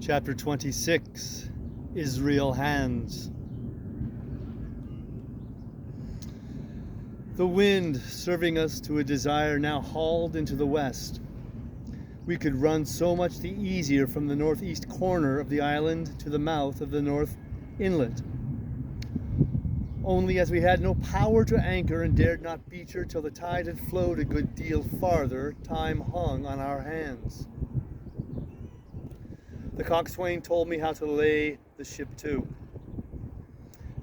Chapter 26, Israel Hands. The wind, serving us to a desire, now hauled into the west. We could run so much the easier from the northeast corner of the island to the mouth of the north inlet. Only as we had no power to anchor and dared not beach her till the tide had flowed a good deal farther, time hung on our hands. The coxswain told me how to lay the ship to.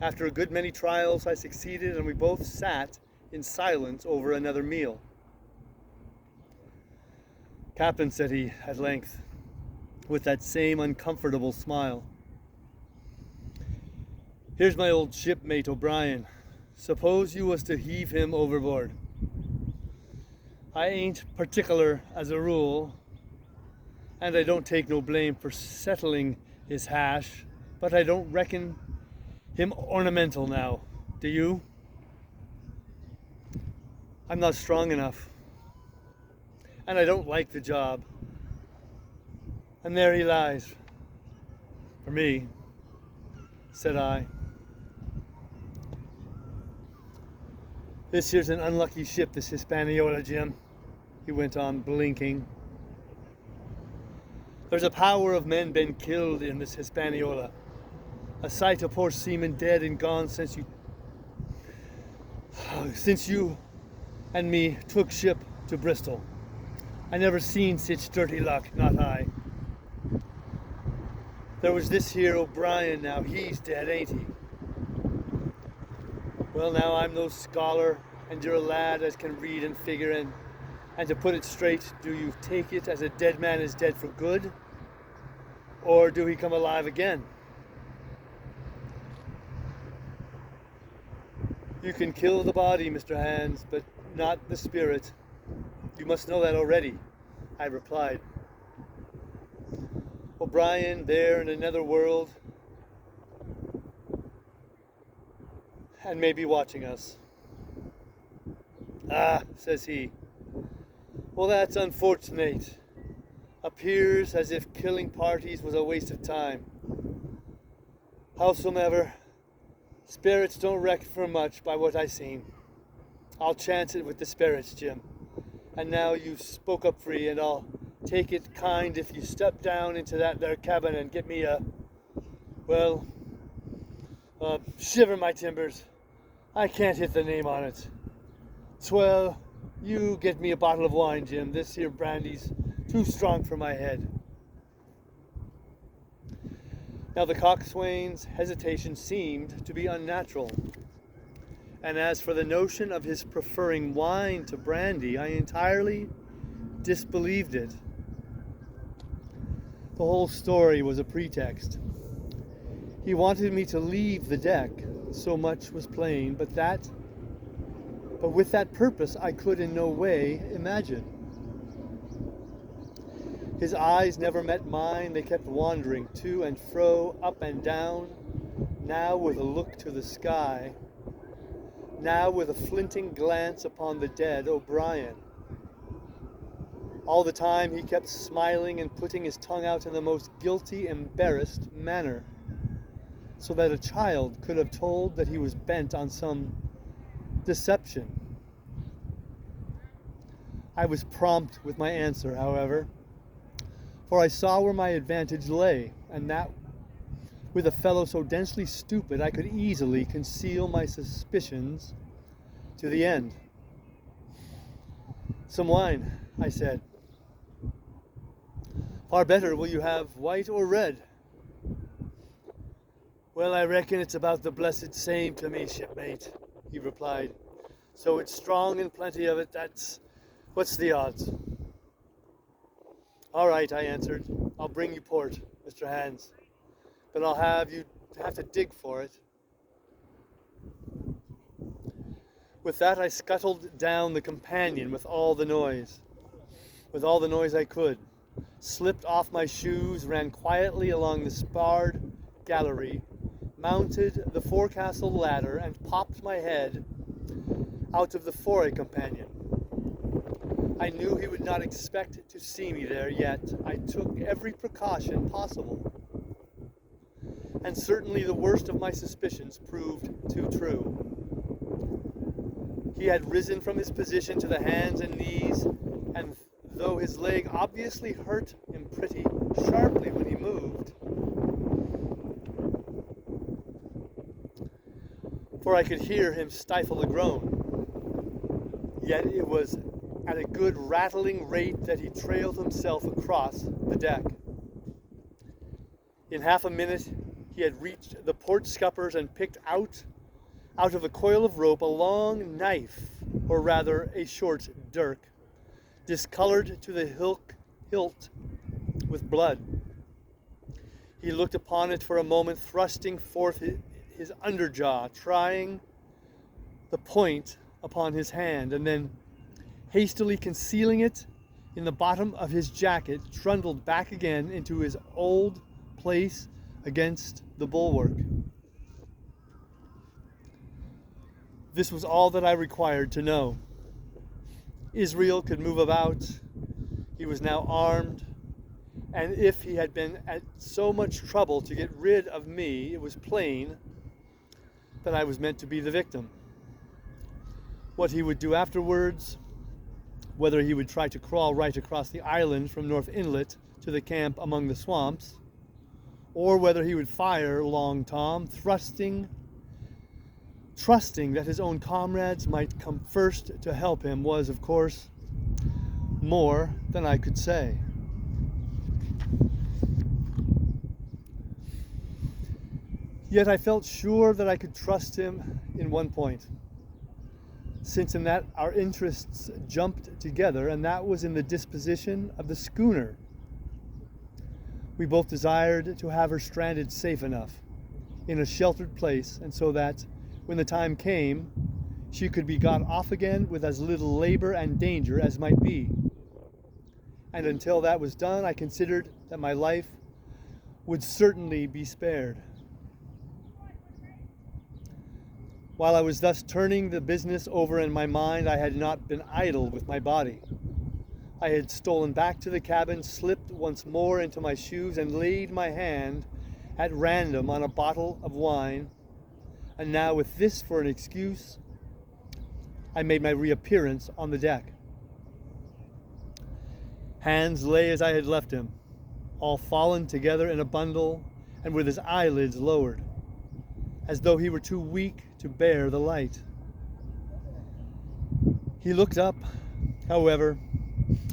After a good many trials, I succeeded, and we both sat in silence over another meal. "Captain," said he at length, with that same uncomfortable smile, "here's my old shipmate O'Brien. Suppose you was to heave him overboard. I ain't particular as a rule, and I don't take no blame for settling his hash, but I don't reckon him ornamental now, do you? I'm not strong enough, and I don't like the job. And there he lies, for me," said I. "This here's an unlucky ship, this Hispaniola, Jim," he went on, blinking. "There's a power of men been killed in this Hispaniola. A sight of poor seamen dead and gone since you and me took ship to Bristol. I never seen such dirty luck, not I. There was this here O'Brien now, he's dead, ain't he? Well, now I'm no scholar, and you're a lad as can read and figure, and to put it straight, do you take it as a dead man is dead for good, or do he come alive again? You can kill the body, Mr. Hands, but not the spirit. You must know that already," I replied. "O'Brien, there in another world, and maybe watching us." "Ah," says he, "well, that's unfortunate. Appears as if killing parties was a waste of time. Howsomever, spirits don't reck for much by what I seen. I'll chance it with the spirits, Jim. And now you've spoke up free, and I'll take it kind if you step down into that there cabin and get me shiver my timbers. I can't hit the name on it. Swell, you get me a bottle of wine, Jim. This here brandy's too strong for my head." Now the coxswain's hesitation seemed to be unnatural, and as for the notion of his preferring wine to brandy, I entirely disbelieved it. The whole story was a pretext. He wanted me to leave the deck, so much was plain, but with that purpose I could in no way imagine. His eyes never met mine. They kept wandering to and fro, up and down, now with a look to the sky, now with a flinting glance upon the dead O'Brien. All the time he kept smiling and putting his tongue out in the most guilty, embarrassed manner, so that a child could have told that he was bent on some deception. I was prompt with my answer, however, for I saw where my advantage lay, and that with a fellow so densely stupid I could easily conceal my suspicions to the end. "Some wine," I said. "Far better. Will you have white or red?" "Well, I reckon it's about the blessed same to me, shipmate," he replied. "So it's strong and plenty of it, what's the odds?" "All right," I answered. "I'll bring you port, Mr. Hands, but I'll have to dig for it." With that, I scuttled down the companion with all the noise I could, slipped off my shoes, ran quietly along the sparred gallery, mounted the forecastle ladder, and popped my head out of the fore companion. I knew he would not expect to see me there, yet I took every precaution possible. and certainly the worst of my suspicions proved too true. He had risen from his position to the hands and knees, and though his leg obviously hurt him pretty sharply when he moved, for I could hear him stifle a groan, yet it was at a good rattling rate that he trailed himself across the deck. In half a minute he had reached the port scuppers and picked out of a coil of rope a long knife, or rather a short dirk, discolored to the hilt with blood. He looked upon it for a moment, thrusting forth his underjaw, trying the point upon his hand, and then, hastily concealing it in the bottom of his jacket, trundled back again into his old place against the bulwark. This was all that I required to know. Israel could move about. He was now armed, and if he had been at so much trouble to get rid of me, it was plain that I was meant to be the victim. What he would do afterwards, whether he would try to crawl right across the island from North Inlet to the camp among the swamps, or whether he would fire Long Tom, trusting that his own comrades might come first to help him, was, of course, more than I could say. Yet I felt sure that I could trust him in one point, since in that our interests jumped together, and that was in the disposition of the schooner. We both desired to have her stranded safe enough in a sheltered place, and so that when the time came, she could be got off again with as little labor and danger as might be. And until that was done, I considered that my life would certainly be spared. While I was thus turning the business over in my mind, I had not been idle with my body. I had stolen back to the cabin, slipped once more into my shoes, and laid my hand at random on a bottle of wine. And now, with this for an excuse, I made my reappearance on the deck. Hans lay as I had left him, all fallen together in a bundle and with his eyelids lowered, as though he were too weak to bear the light. He looked up, however,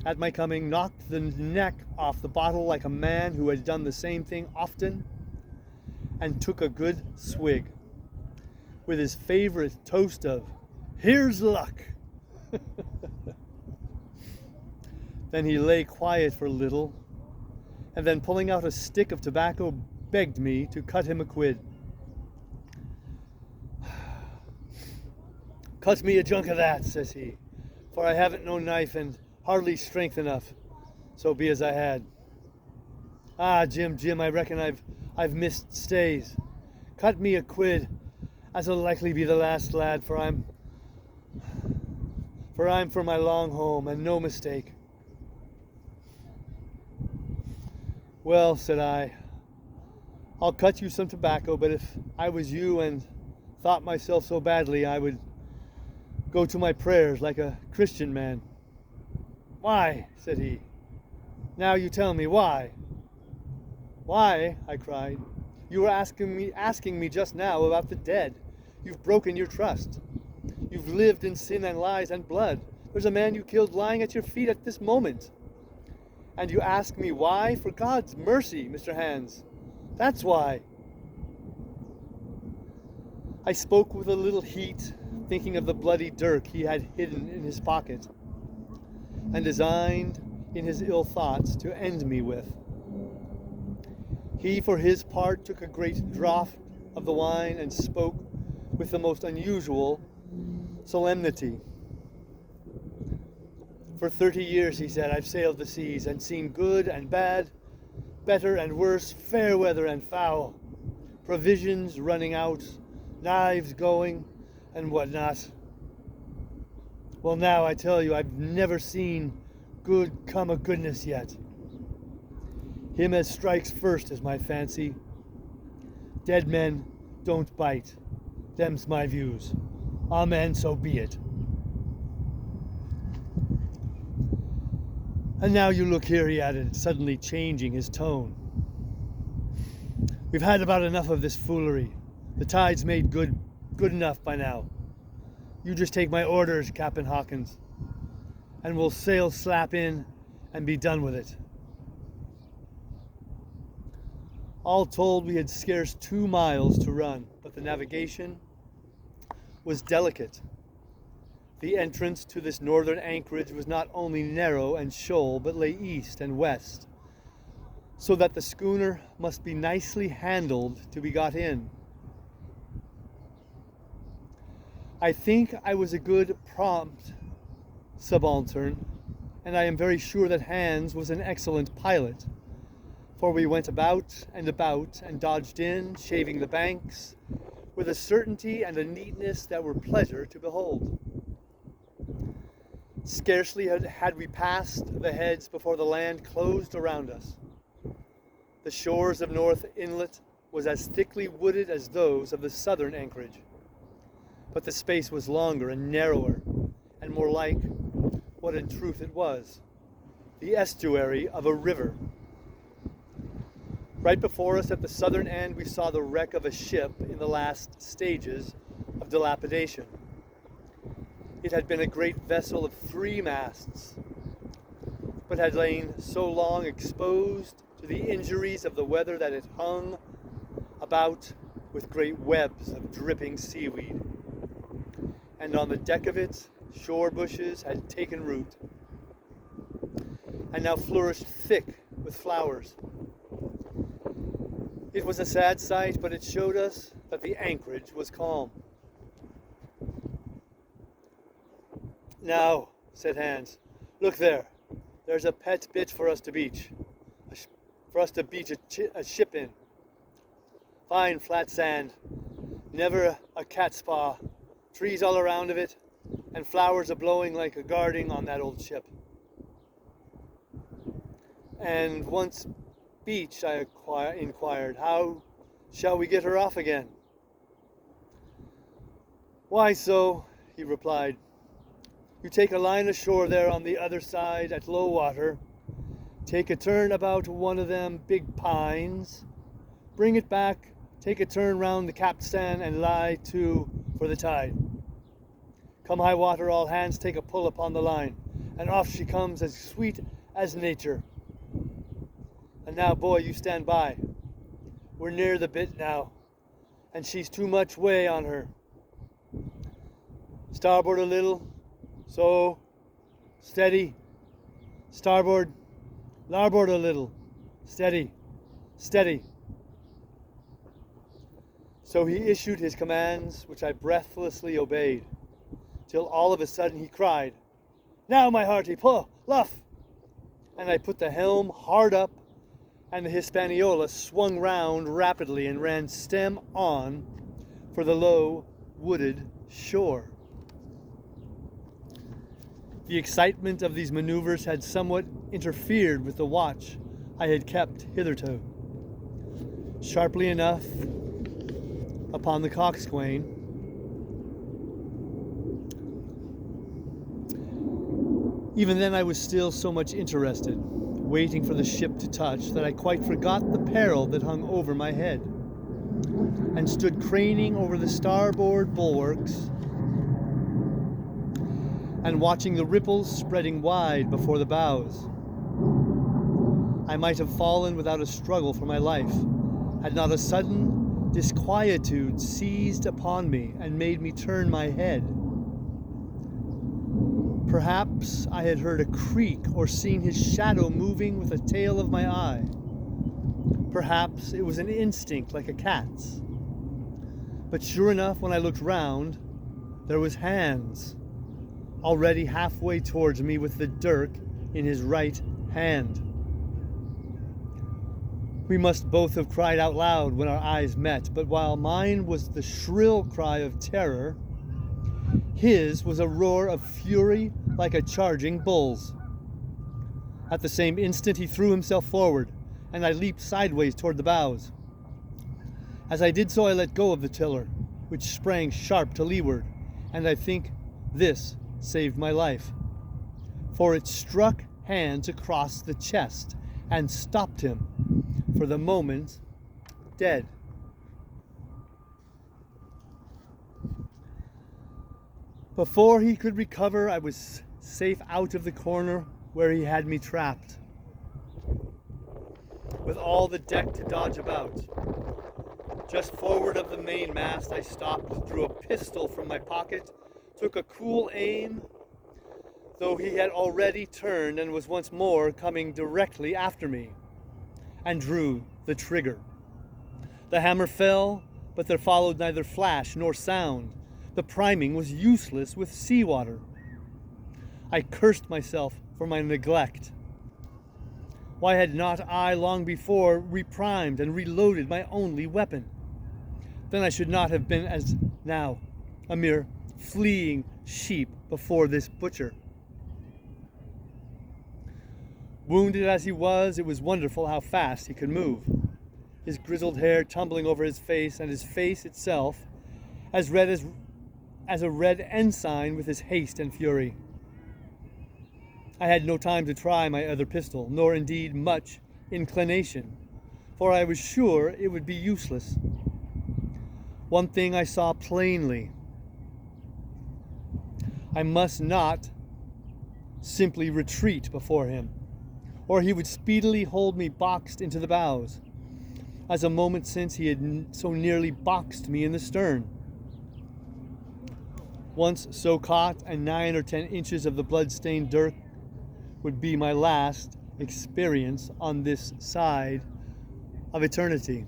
at my coming, knocked the neck off the bottle like a man who had done the same thing often, and took a good swig, with his favorite toast of, "Here's luck." Then he lay quiet for a little, and then pulling out a stick of tobacco, begged me to cut him a quid. "Cut me a junk of that," says he, "for I haven't no knife and hardly strength enough, so be as I had. Ah, Jim, I reckon I've missed stays. Cut me a quid, as'll likely be the last, lad, for I'm for my long home, and no mistake." "Well," said I, "I'll cut you some tobacco, but if I was you and thought myself so badly, I would go to my prayers like a Christian man." "Why?" said he. "Now you tell me, why?" "Why?" I cried. "You were asking me just now about the dead. You've broken your trust. You've lived in sin and lies and blood. There's a man you killed lying at your feet at this moment. And you ask me why? For God's mercy, Mr. Hans. That's why." I spoke with a little heat, thinking of the bloody dirk he had hidden in his pocket, and designed in his ill thoughts to end me with. He, for his part, took a great draught of the wine and spoke with the most unusual solemnity. "For 30 years, he said, I've sailed the seas and seen good and bad, better and worse, fair weather and foul, provisions running out, knives going, and whatnot. Well, now I tell you, I've never seen good come of goodness yet. Him as strikes first is my fancy. Dead men don't bite. Them's my views. Amen, so be it. And now you look here, he added, suddenly changing his tone. We've had about enough of this foolery. The tide's made good enough by now. You just take my orders, Captain Hawkins, and we'll sail slap in and be done with it. All told, we had scarce 2 miles to run, but the navigation was delicate. The entrance to this northern anchorage was not only narrow and shoal, but lay east and west, so that the schooner must be nicely handled to be got in. I think I was a good prompt subaltern, and I am very sure that Hans was an excellent pilot, for we went about and dodged in, shaving the banks, with a certainty and a neatness that were pleasure to behold. Scarcely had we passed the heads before the land closed around us. The shores of North Inlet was as thickly wooded as those of the southern anchorage, but the space was longer and narrower, and more like what in truth it was, the estuary of a river. Right before us at the southern end, we saw the wreck of a ship in the last stages of dilapidation. It had been a great vessel of 3 masts, but had lain so long exposed to the injuries of the weather that it hung about with great webs of dripping seaweed. And on the deck of it, shore bushes had taken root, and now flourished thick with flowers. It was a sad sight, but it showed us that the anchorage was calm. Now, said Hans, look there. There's a pet bit for us to beach. A ship in. Fine flat sand, never a catspaw, trees all around of it, and flowers a-blowing like a guarding on that old ship. And once beach, I inquired, how shall we get her off again? Why so, he replied. You take a line ashore there on the other side at low water, take a turn about one of them big pines, bring it back, take a turn round the capstan and lie to for the tide. Come high water, all hands take a pull upon the line, and off she comes as sweet as nature. And now, boy, you stand by. We're near the bit now, and she's too much way on her. Starboard a little, so, steady. Starboard, larboard a little, steady, steady. So he issued his commands, which I breathlessly obeyed, till all of a sudden he cried, Now, my hearty, pull, luff! And I put the helm hard up, and the Hispaniola swung round rapidly and ran stem on for the low, wooded shore. The excitement of these maneuvers had somewhat interfered with the watch I had kept hitherto. Sharply enough, upon the coxswain, even then I was still so much interested, waiting for the ship to touch, that I quite forgot the peril that hung over my head, and stood craning over the starboard bulwarks and watching the ripples spreading wide before the bows. I might have fallen without a struggle for my life, had not a sudden disquietude seized upon me and made me turn my head. Perhaps I had heard a creak or seen his shadow moving with the tail of my eye. Perhaps it was an instinct like a cat's. But sure enough, when I looked round, there was Hans, already halfway towards me with the dirk in his right hand. We must both have cried out loud when our eyes met, but while mine was the shrill cry of terror, his was a roar of fury like a charging bull's. At the same instant he threw himself forward, and I leaped sideways toward the bows. As I did so, I let go of the tiller, which sprang sharp to leeward, and I think this saved my life, for it struck Hans across the chest and stopped him, for the moment, dead. Before he could recover, I was safe out of the corner where he had me trapped, with all the deck to dodge about. Just forward of the mainmast, I stopped, drew a pistol from my pocket, took a cool aim, though he had already turned and was once more coming directly after me, and drew the trigger. The hammer fell, but there followed neither flash nor sound. The priming was useless with seawater. I cursed myself for my neglect. Why had not I long before reprimed and reloaded my only weapon? Then I should not have been as now, a mere fleeing sheep before this butcher. Wounded as he was, it was wonderful how fast he could move. His grizzled hair tumbling over his face, and his face itself as red as a red ensign with his haste and fury. I had no time to try my other pistol, nor indeed much inclination, for I was sure it would be useless. One thing I saw plainly. I must not simply retreat before him, or he would speedily hold me boxed into the bows, as a moment since he had so nearly boxed me in the stern. Once so caught, and 9 or 10 inches of the blood-stained dirk would be my last experience on this side of eternity.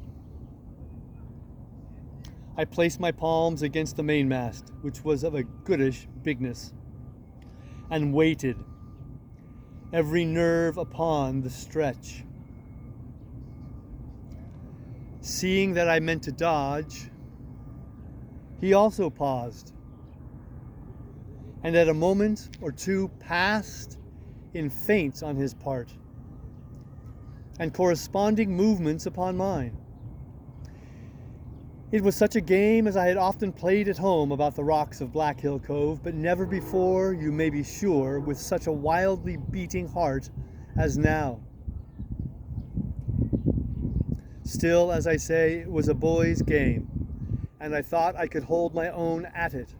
I placed my palms against the mainmast, which was of a goodish bigness, and waited, every nerve upon the stretch. Seeing that I meant to dodge, he also paused, and at a moment or two passed in feints on his part, and corresponding movements upon mine. It was such a game as I had often played at home about the rocks of Black Hill Cove, but never before, you may be sure, with such a wildly beating heart as now. Still, as I say, it was a boy's game, and I thought I could hold my own at it,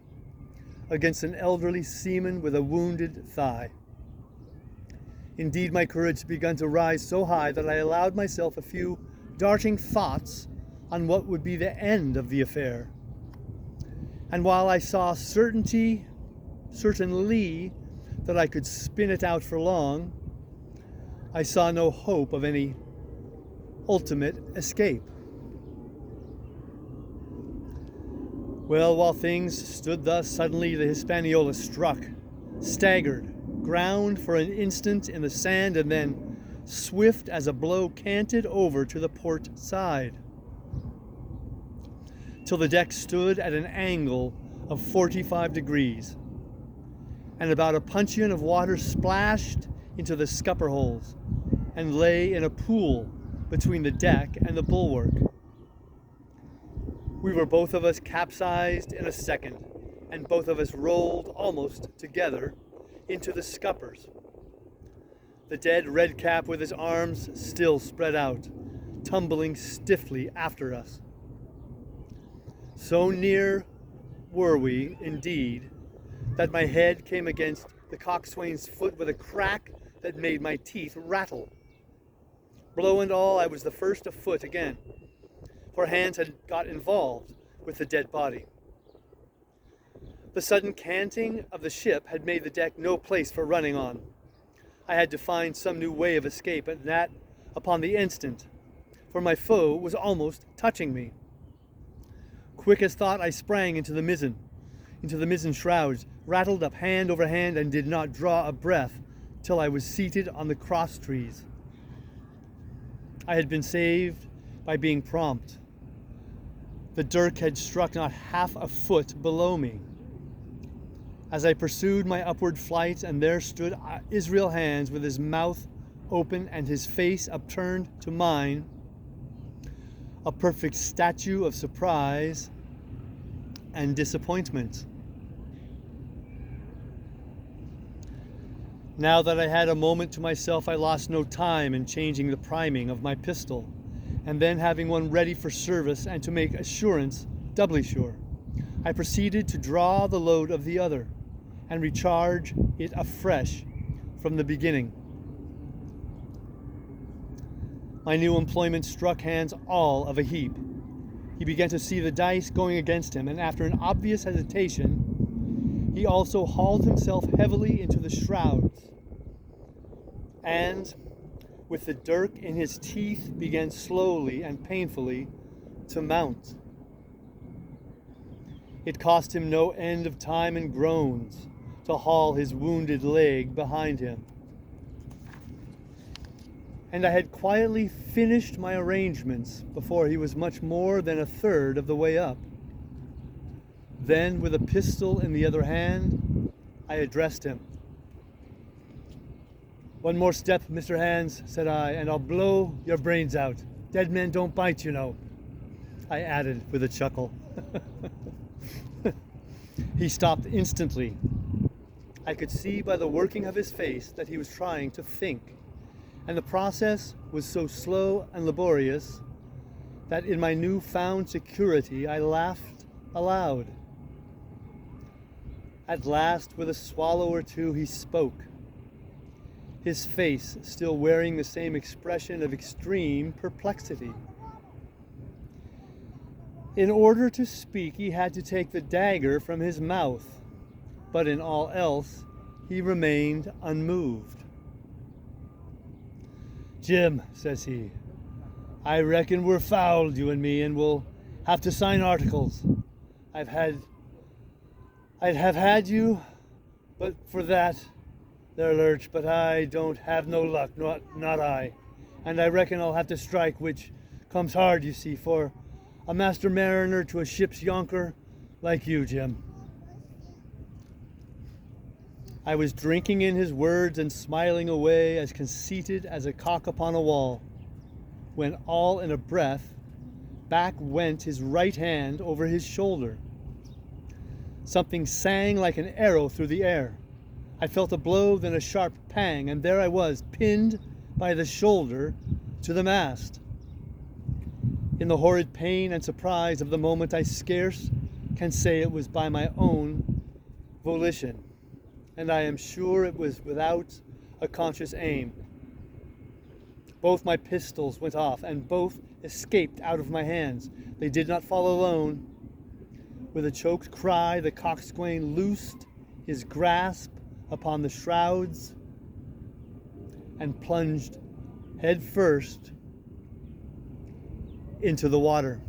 against an elderly seaman with a wounded thigh. Indeed, my courage had begun to rise so high that I allowed myself a few darting thoughts on what would be the end of the affair. And while I saw certainly that I could spin it out for long, I saw no hope of any ultimate escape. Well, while things stood thus, suddenly the Hispaniola struck, staggered, ground for an instant in the sand, and then, swift as a blow, canted over to the port side, till the deck stood at an angle of 45 degrees, and about a puncheon of water splashed into the scupper holes, and lay in a pool between the deck and the bulwark. We were both of us capsized in a second, and both of us rolled almost together into the scuppers. The dead redcap with his arms still spread out, tumbling stiffly after us. So near were we, indeed, that my head came against the coxswain's foot with a crack that made my teeth rattle. Blow and all, I was the first afoot again, for Hans had got involved with the dead body. The sudden canting of the ship had made the deck no place for running on. I had to find some new way of escape, and that upon the instant, for my foe was almost touching me. Quick as thought, I sprang into the mizzen shrouds, rattled up hand over hand, and did not draw a breath till I was seated on the cross trees. I had been saved by being prompt. The dirk had struck not half a foot below me. As I pursued my upward flight, and there stood Israel Hands with his mouth open and his face upturned to mine, a perfect statue of surprise and disappointment. Now that I had a moment to myself, I lost no time in changing the priming of my pistol, and then having one ready for service and to make assurance doubly sure, I proceeded to draw the load of the other and recharge it afresh from the beginning. My new employment struck Hans all of a heap. He began to see the dice going against him, and after an obvious hesitation, he also hauled himself heavily into the shrouds, and, with the dirk in his teeth, began slowly and painfully to mount. It cost him no end of time and groans to haul his wounded leg behind him. And I had quietly finished my arrangements before he was much more than a third of the way up. Then, with a pistol in the other hand, I addressed him. "One more step, Mr. Hans," said I, "and I'll blow your brains out. Dead men don't bite, you know," I added with a chuckle. He stopped instantly. I could see by the working of his face that he was trying to think, and the process was so slow and laborious that in my new-found security I laughed aloud. At last, with a swallow or two, he spoke, his face still wearing the same expression of extreme perplexity. In order to speak, he had to take the dagger from his mouth, but in all else, he remained unmoved. "Jim," says he, "I reckon we're fouled, you and me, and we'll have to sign articles. I'd have had you, but for that, there, Lurch, but I don't have no luck, not I. And I reckon I'll have to strike, which comes hard, you see, for a master mariner to a ship's yonker like you, Jim." I was drinking in his words and smiling away as conceited as a cock upon a wall, when all in a breath, back went his right hand over his shoulder. Something sang like an arrow through the air. I felt a blow, then a sharp pang, and there I was, pinned by the shoulder to the mast. In the horrid pain and surprise of the moment, I scarce can say it was by my own volition, and I am sure it was without a conscious aim. Both my pistols went off, and both escaped out of my hands. They did not fall alone. With a choked cry, the coxswain loosed his grasp upon the shrouds and plunged head first into the water.